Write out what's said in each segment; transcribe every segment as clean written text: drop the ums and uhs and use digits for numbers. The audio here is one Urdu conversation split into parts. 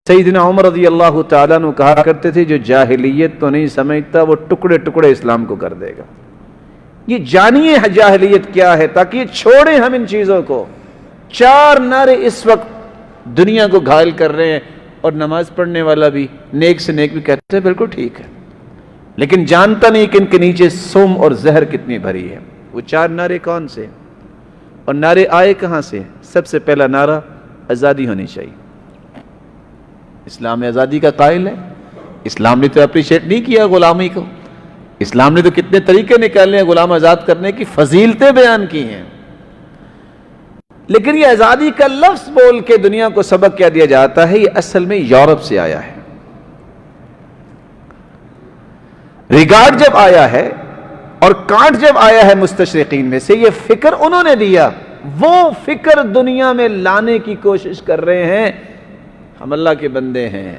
سیدنا عمر رضی اللہ تعالیٰ عنہ کہا کرتے تھے جو جاہلیت تو نہیں سمجھتا وہ ٹکڑے ٹکڑے اسلام کو کر دے گا. یہ جانیے جاہلیت کیا ہے تاکہ یہ چھوڑیں ہم ان چیزوں کو. 4 نعرے اس وقت دنیا کو گھائل کر رہے ہیں اور نماز پڑھنے والا بھی نیک سے نیک بھی کہتے ہیں بالکل ٹھیک ہے، لیکن جانتا نہیں کہ ان کے نیچے سم اور زہر کتنی بھری ہے. وہ 4 نعرے کون سے اور نعرے آئے کہاں سے؟ سب سے پہلا نعرہ آزادی ہونی چاہیے. اسلام آزادی کا قائل ہے. اسلام نے تو اپریشیٹ نہیں کیا غلامی کو. اسلام نے تو کتنے طریقے نکالے ہیں غلام آزاد کرنے کی، فضیلتیں بیان کی ہیں. لیکن یہ آزادی کا لفظ بول کے دنیا کو سبق کیا دیا جاتا ہے، یہ اصل میں یورپ سے آیا ہے. ریگارڈ جب آیا ہے اور کانٹ جب آیا ہے مستشرقین میں سے، یہ فکر انہوں نے دیا، وہ فکر دنیا میں لانے کی کوشش کر رہے ہیں. ہم اللہ کے بندے ہیں،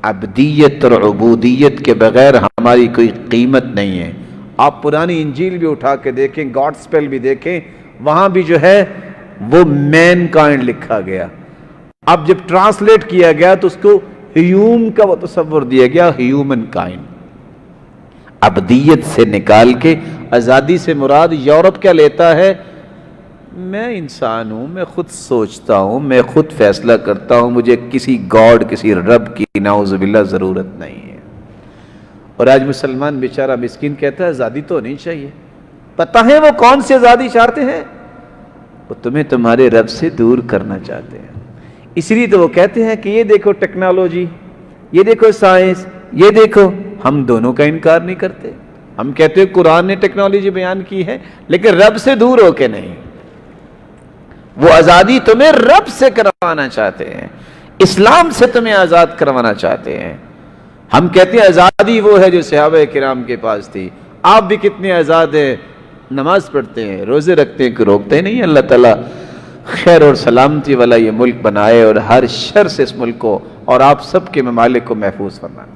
عبدیت اور عبودیت کے بغیر ہماری کوئی قیمت نہیں ہے. آپ پرانی انجیل بھی اٹھا کے دیکھیں، گاڈسپیل بھی دیکھیں، وہاں بھی جو ہے وہ مین کائنڈ لکھا گیا. اب جب ٹرانسلیٹ کیا گیا تو اس کو ہیوم کا وہ تصور دیا گیا، ہیومن کائنڈ. عبدیت سے نکال کے آزادی سے مراد یورپ کیا لیتا ہے؟ میں انسان ہوں، میں خود سوچتا ہوں، میں خود فیصلہ کرتا ہوں، مجھے کسی گاڈ کسی رب کی نعوذ باللہ ضرورت نہیں ہے. اور آج مسلمان بیچارہ مسکین کہتا ہے آزادی تو نہیں چاہیے. پتہ ہے وہ کون سی آزادی چاہتے ہیں؟ وہ تمہیں تمہارے رب سے دور کرنا چاہتے ہیں. اس لیے تو وہ کہتے ہیں کہ یہ دیکھو ٹیکنالوجی، یہ دیکھو سائنس، یہ دیکھو. ہم دونوں کا انکار نہیں کرتے. ہم کہتے ہیں قرآن نے ٹیکنالوجی بیان کی ہے لیکن رب سے دور ہو کے نہیں. وہ آزادی تمہیں رب سے کروانا چاہتے ہیں، اسلام سے تمہیں آزاد کروانا چاہتے ہیں. ہم کہتے ہیں آزادی وہ ہے جو صحابہ کرام کے پاس تھی. آپ بھی کتنے آزاد ہیں، نماز پڑھتے ہیں، روزے رکھتے ہیں کہ روکتے نہیں. اللہ تعالیٰ خیر اور سلامتی والا یہ ملک بنائے اور ہر شر سے اس ملک کو اور آپ سب کے ممالک کو محفوظ فرمائے.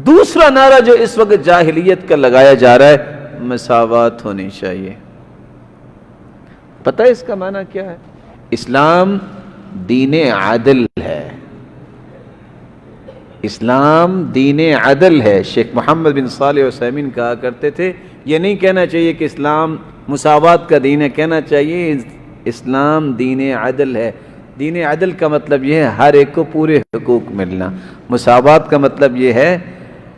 دوسرا نعرہ جو اس وقت جاہلیت کا لگایا جا رہا ہے، مساوات ہونی چاہیے. پتہ ہے اس کا معنی کیا ہے؟ اسلام دین عدل ہے. اسلام دین عدل ہے. شیخ محمد بن صالح عثیمین کہا کرتے تھے یہ نہیں کہنا چاہیے کہ اسلام مساوات کا دین ہے، کہنا چاہیے اسلام دین عدل ہے. دین عدل کا مطلب یہ ہے ہر ایک کو پورے حقوق ملنا. مساوات کا مطلب یہ ہے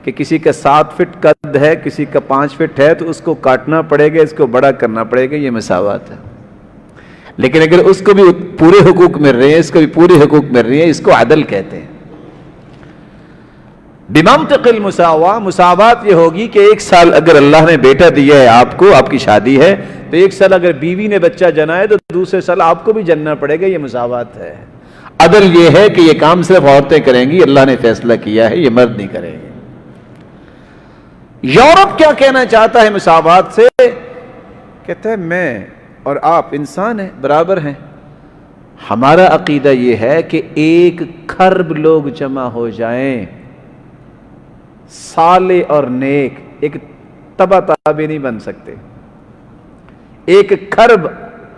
کہ کسی کا 7 فٹ قد ہے، کسی کا 5 فٹ ہے تو اس کو کاٹنا پڑے گا، اس کو بڑا کرنا پڑے گا، یہ مساوات ہے. لیکن اگر اس کو بھی پورے حقوق مل رہے ہیں، اس کو بھی پورے حقوق مل رہے ہیں، اس کو عدل کہتے ہیں. بمنطق المساواہ، مساوات یہ ہوگی کہ 1 سال اگر اللہ نے بیٹا دیا ہے آپ کو، آپ کی شادی ہے تو 1 سال اگر بیوی نے بچہ جنا ہے تو دوسرے سال آپ کو بھی جننا پڑے گا. یہ مساوات ہے. عدل یہ ہے کہ یہ کام صرف عورتیں کریں گی، اللہ نے فیصلہ کیا ہے، یہ مرد نہیں کریں گے. یورپ کیا کہنا چاہتا ہے مساوات سے؟ کہتا ہے میں اور آپ انسان ہیں، برابر ہیں. ہمارا عقیدہ یہ ہے کہ 1 کھرب لوگ جمع ہو جائیں، صالح اور نیک، ایک تبا تابی نہیں بن سکتے. 1 کھرب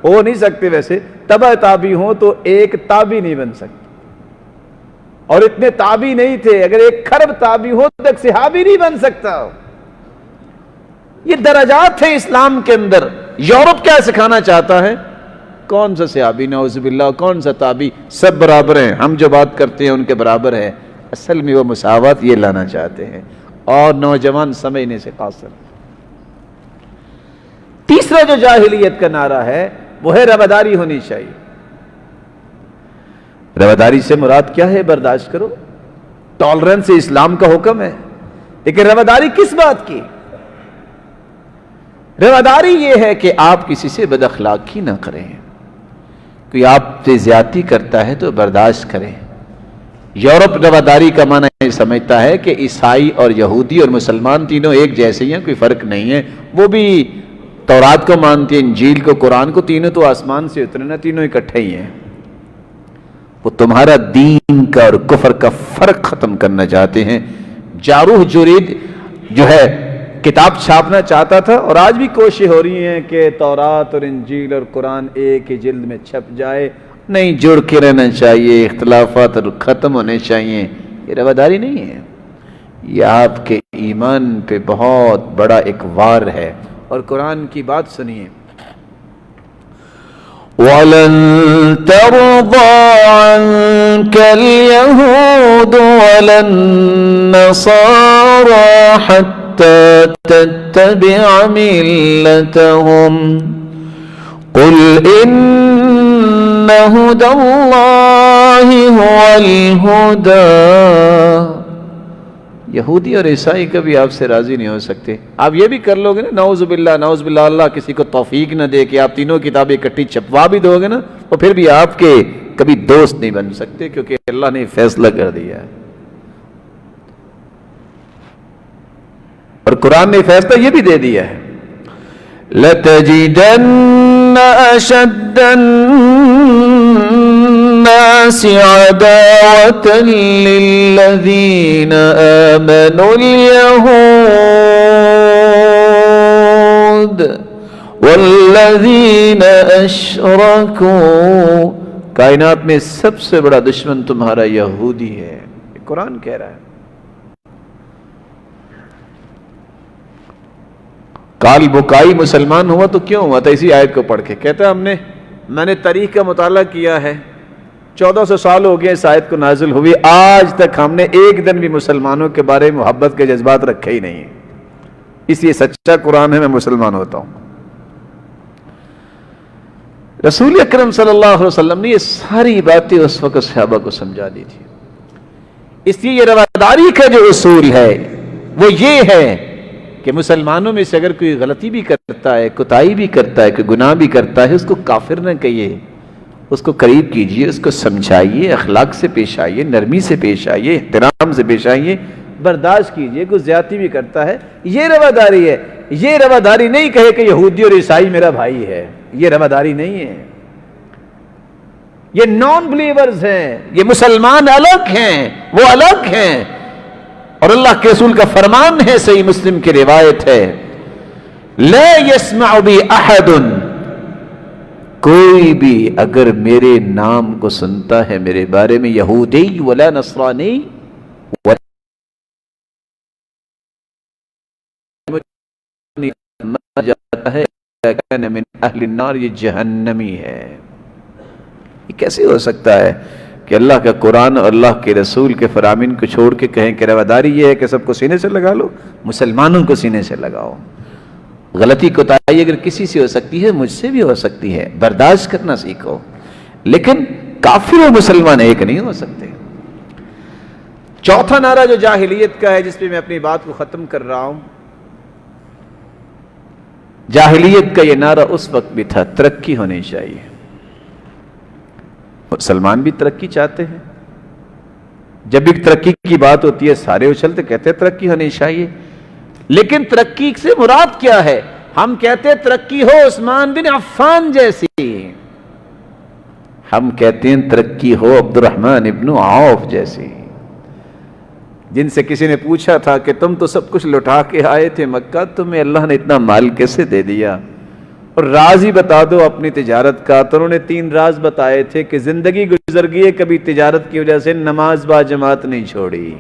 ہو نہیں سکتے، ویسے تبا تابی ہوں تو 1 تابی نہیں بن سکتے. اور اتنے تابی نہیں تھے، اگر 1 کھرب تابی ہو تو ایک صحابی نہیں بن سکتا. یہ درجات ہیں اسلام کے اندر. یورپ کیا سکھانا چاہتا ہے؟ کون سا صحابی نعوذ باللہ، کون سا تابی، سب برابر ہیں، ہم جو بات کرتے ہیں ان کے برابر ہے. اصل میں وہ مساوات یہ لانا چاہتے ہیں اور نوجوان سمجھنے سے قاصر. تیسرا جو جاہلیت کا نعرہ ہے وہ ہے رواداری ہونی چاہیے. رواداری سے مراد کیا ہے؟ برداشت کرو. ٹالرنس اسلام کا حکم ہے، لیکن رواداری کس بات کی؟ رواداری یہ ہے کہ آپ کسی سے بد اخلاقی نہ کریں. کوئی آپ سے زیادتی کرتا ہے تو برداشت کریں. یورپ رواداری کا معنی یہ سمجھتا ہے کہ عیسائی اور یہودی اور مسلمان تینوں ایک جیسے ہیں، کوئی فرق نہیں ہے. وہ بھی تورات کو مانتے ہیں، انجیل کو، قرآن کو، تینوں تو آسمان سے اترے نا، تینوں اکٹھے ہی ہیں. وہ تمہارا دین کا اور کفر کا فرق ختم کرنا چاہتے ہیں. جاروح جرید جو ہے کتاب چھاپنا چاہتا تھا اور آج بھی کوشش ہو رہی ہیں کہ تورات اور انجیل اور قرآن ایک ہی جلد میں چھپ جائے. نہیں جڑ کے رہنا چاہیے، اختلافات ختم ہونے چاہیے، یہ رواداری نہیں ہے، یہ آپ کے ایمان پہ بہت بڑا ایک وار ہے۔ اور قرآن کی بات سنیے، وَلَن تَرْضَىٰ عَنكَ الْيَهُودُ وَلَا النَّصَارَىٰ حَتَّىٰ تَتَّبِعَ مِلَّتَهُمْ قُلْ إِنَّ هُدَى اللَّهِ هُوَ الْهُدَىٰ۔ یہودی اور عیسائی کبھی آپ سے راضی نہیں ہو سکتے۔ آپ یہ بھی کر لو گے نا، نعوذ باللہ اللہ کسی کو توفیق نہ دے کہ آپ تینوں کتابیں اکٹھی چھپوا بھی دو گے نا، تو پھر بھی آپ کے کبھی دوست نہیں بن سکتے، کیونکہ اللہ نے فیصلہ کر دیا ہے۔ اور قرآن نے فیصلہ یہ بھی دے دیا ہے، لَتَجِدَنَّ أَشَدَّ النَّاسِ عَدَاوَةً لِلَّذِينَ آمَنُوا الْيَهُودَ وَالَّذِينَ أَشْرَكُوا۔ کائنات میں سب سے بڑا دشمن تمہارا یہودی ہے، یہ قرآن کہہ رہا ہے۔ کال بکائی مسلمان ہوا تو کیوں ہوا تھا؟ اسی آیت کو پڑھ کے کہتا ہے میں نے تاریخ کا مطالعہ کیا ہے، 1400 سال ہو گئے اس آیت کو نازل ہوئی، آج تک ہم نے ایک دن بھی مسلمانوں کے بارے میں محبت کے جذبات رکھے ہی نہیں ہیں، اس لیے سچا قرآن ہے، میں مسلمان ہوتا ہوں۔ رسول اکرم صلی اللہ علیہ وسلم نے یہ ساری باتیں اس وقت صحابہ کو سمجھا دی تھی، اس لیے یہ رواداری کا جو اصول ہے وہ یہ ہے کہ مسلمانوں میں سے اگر کوئی غلطی بھی کرتا ہے، کوتاہی بھی کرتا ہے، کوئی گناہ بھی کرتا ہے، اس کو کافر نہ کہیے، اس کو قریب کیجئے، اس کو سمجھائیے، اخلاق سے پیش آئیے، نرمی سے پیش آئیے، احترام سے پیش آئیے، برداشت کیجئے۔ کوئی زیادتی بھی کرتا ہے، یہ رواداری ہے۔ یہ رواداری نہیں کہے کہ یہودی اور عیسائی میرا بھائی ہے، یہ رواداری نہیں ہے۔ یہ نان بلیورز ہیں، یہ مسلمان الگ ہیں، وہ الگ ہیں۔ اور اللہ کے رسول کا فرمان ہے، صحیح مسلم کی روایت ہے، لا يسمع بی احد، کوئی بھی اگر میرے نام کو سنتا ہے، میرے بارے میں، یہودی ولا نصرانی جاتا ہے من اہل النار، یہ جہنمی ہے۔ یہ کیسے ہو سکتا ہے کہ اللہ کا قرآن اور اللہ کے رسول کے فرامین کو چھوڑ کے کہیں کہ رواداری یہ ہے کہ سب کو سینے سے لگا لو؟ مسلمانوں کو سینے سے لگاؤ۔ غلطی کوتاہی اگر کسی سے ہو سکتی ہے، مجھ سے بھی ہو سکتی ہے، برداشت کرنا سیکھو، لیکن کافر و مسلمان ایک نہیں ہو سکتے۔ چوتھا نعرہ جو جاہلیت کا ہے، جس پہ میں اپنی بات کو ختم کر رہا ہوں، جاہلیت کا یہ نعرہ اس وقت بھی تھا، ترقی ہونی چاہیے۔ مسلمان بھی ترقی چاہتے ہیں، جب بھی ترقی کی بات ہوتی ہے سارے اچھلتے، کہتے ہیں ترقی ہونی چاہیے، لیکن ترقی سے مراد کیا ہے؟ ہم کہتے ہیں ترقی ہو عثمان بن عفان جیسی، ہم کہتے ہیں ترقی ہو عبد الرحمن ابن عوف جیسی، جن سے کسی نے پوچھا تھا کہ تم تو سب کچھ لٹا کے آئے تھے مکہ، تمہیں اللہ نے اتنا مال کیسے دے دیا؟ اور راز ہی بتا دو اپنی تجارت کا۔ تو انہوں نے 3 راز بتائے تھے کہ زندگی گزر گئی ہے، کبھی تجارت کی وجہ سے نماز با جماعت نہیں چھوڑی،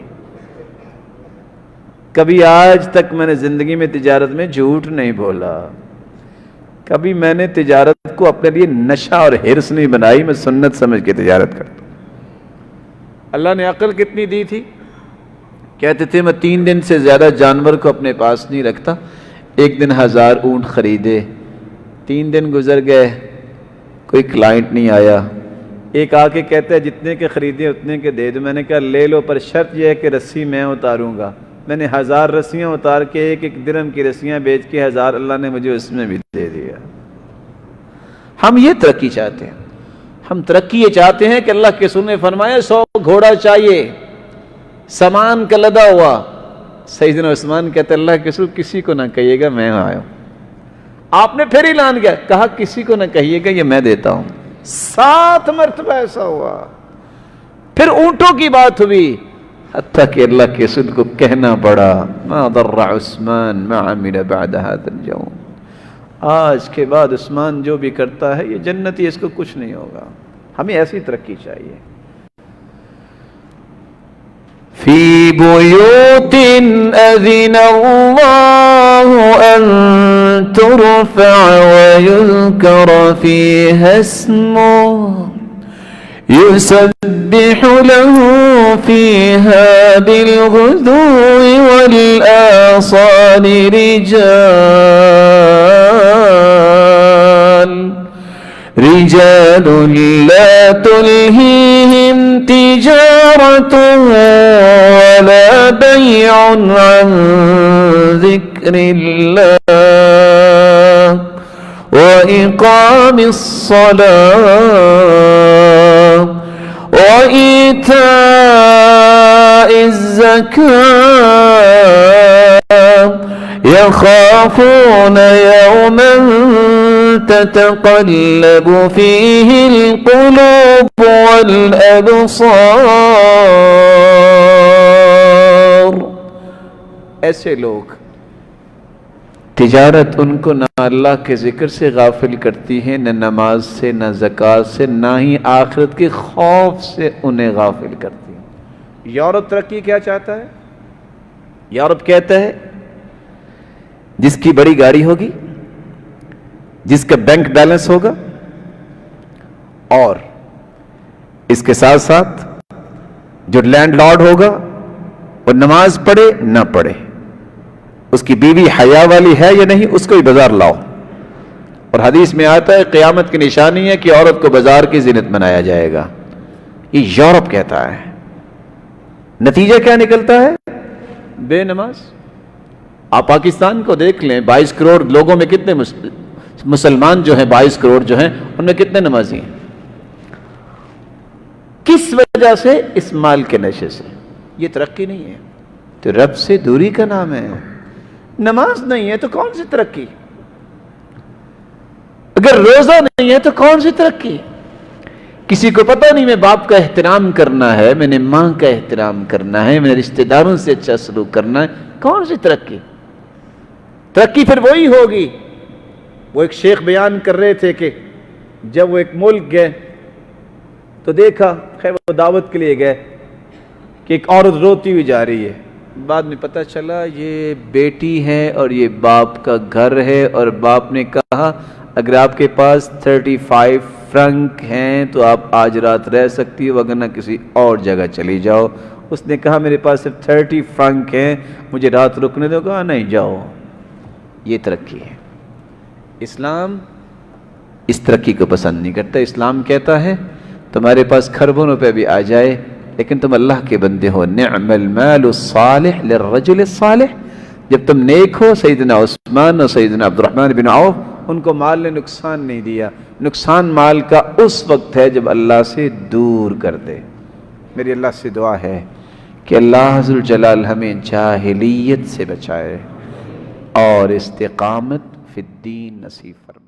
کبھی آج تک میں نے زندگی میں تجارت میں جھوٹ نہیں بولا، کبھی میں نے تجارت کو اپنے لیے نشہ اور حرص نہیں بنائی، میں سنت سمجھ کے تجارت کرتا ہوں۔ اللہ نے عقل کتنی دی تھی؟ کہتے تھے میں 3 دن سے زیادہ جانور کو اپنے پاس نہیں رکھتا، ایک دن 1000 اونٹ خریدے، 3 دن گزر گئے، کوئی کلائنٹ نہیں آیا، ایک آ کے کہتا ہے جتنے کے خریدے اتنے کے دے دو، میں نے کہا لے لو، پر شرط یہ ہے کہ رسی میں اتاروں گا۔ میں نے 1000 رسیاں اتار کے 1 درہم کی رسیاں بیچ کے 1000 اللہ نے مجھے اس میں بھی دے دیا۔ ہم یہ ترقی چاہتے ہیں، ہم ترقی یہ چاہتے ہیں کہ اللہ کے رسول نے فرمایا 100 گھوڑا چاہیے، سامان کا لدا ہوا۔ سیدنا عثمان کہتے اللہ کے رسول کسی کو نہ کہیے گا میں آیا ہوں۔ آپ نے پھر اعلان کیا، کہا کسی کو نہ کہیے گا یہ میں دیتا ہوں۔ 7 مرتبہ ایسا ہوا۔ پھر اونٹوں کی بات ہوئی، حتیٰ کہ اللہ کے رسول کو کہنا پڑا ما ضر عثمان ما عمل بعد هذا اليوم، آج کے بعد عثمان جو بھی کرتا ہے یہ جنتی، اس کو کچھ نہیں ہوگا۔ ہمیں ایسی ترقی چاہیے. فی بیوت اذن اللہ ان ترفع ویذکر فیہا اسمہ يسبح له فيها بالغدو والآصال رجال لا تلهيهم تجارة ولا بيع عن ذكر الله وإقام الصلاة وإيتاء الزكاة يخافون يوما تتقلب فيه القلوب والأبصار. ایسے لوگ تجارت ان کو نہ اللہ کے ذکر سے غافل کرتی ہے، نہ نماز سے، نہ زکوٰۃ سے، نہ ہی آخرت کے خوف سے انہیں غافل کرتی ہے. یورپ ترقی کیا چاہتا ہے؟ یورپ کہتا ہے جس کی بڑی گاڑی ہوگی، جس کا بینک بیلنس ہوگا، اور اس کے ساتھ ساتھ جو لینڈ لارڈ ہوگا وہ نماز پڑھے نہ پڑھے، اس کی بیوی حیا والی ہے یا نہیں، اس کو ہی بازار لاؤ. اور حدیث میں آتا ہے قیامت کی نشانی ہے کہ عورت کو بازار کی زینت بنایا جائے گا. یہ یورپ کہتا ہے. نتیجہ کیا نکلتا ہے؟ بے نماز. آپ پاکستان کو دیکھ لیں، 22 کروڑ لوگوں میں کتنے مسلمان جو ہیں، 22 کروڑ جو ہیں، ان میں کتنے نمازی ہیں؟ کس وجہ سے؟ اس مال کے نشے سے. یہ ترقی نہیں ہے، تو رب سے دوری کا نام ہے. نماز نہیں ہے تو کون سی ترقی؟ اگر روزہ نہیں ہے تو کون سی ترقی؟ کسی کو پتہ نہیں میں باپ کا احترام کرنا ہے، میں نے ماں کا احترام کرنا ہے، میں نے رشتہ داروں سے اچھا سلوک کرنا ہے، کون سی ترقی؟ ترقی پھر وہی ہوگی. وہ ایک شیخ بیان کر رہے تھے کہ جب وہ ایک ملک گئے تو دیکھا، خیر وہ دعوت کے لیے گئے، کہ ایک عورت روتی ہوئی جا رہی ہے. بعد میں پتہ چلا یہ بیٹی ہے اور یہ باپ کا گھر ہے، اور باپ نے کہا اگر آپ کے پاس 35 فرنک ہیں تو آپ آج رات رہ سکتی ہو، وگرنہ کسی اور جگہ چلی جاؤ. اس نے کہا میرے پاس صرف 30 فرنک ہیں، مجھے رات رکنے دو. کہا نہیں، جاؤ. یہ ترقی ہے. اسلام اس ترقی کو پسند نہیں کرتا. اسلام کہتا ہے تمہارے پاس کھربوں روپے بھی آ جائے لیکن تم اللہ کے بندے ہو. نعم المال الصالح للرجل الصالح. جب تم نیک ہو، سیدنا عثمان اور سیدنا عبد الرحمن بن عوف، ان کو مال نے نقصان نہیں دیا. نقصان مال کا اس وقت ہے جب اللہ سے دور کر دے. میری اللہ سے دعا ہے کہ اللہ ذوالجلال ہمیں جاہلیت سے بچائے اور استقامت فی الدین نصیب فرمائے.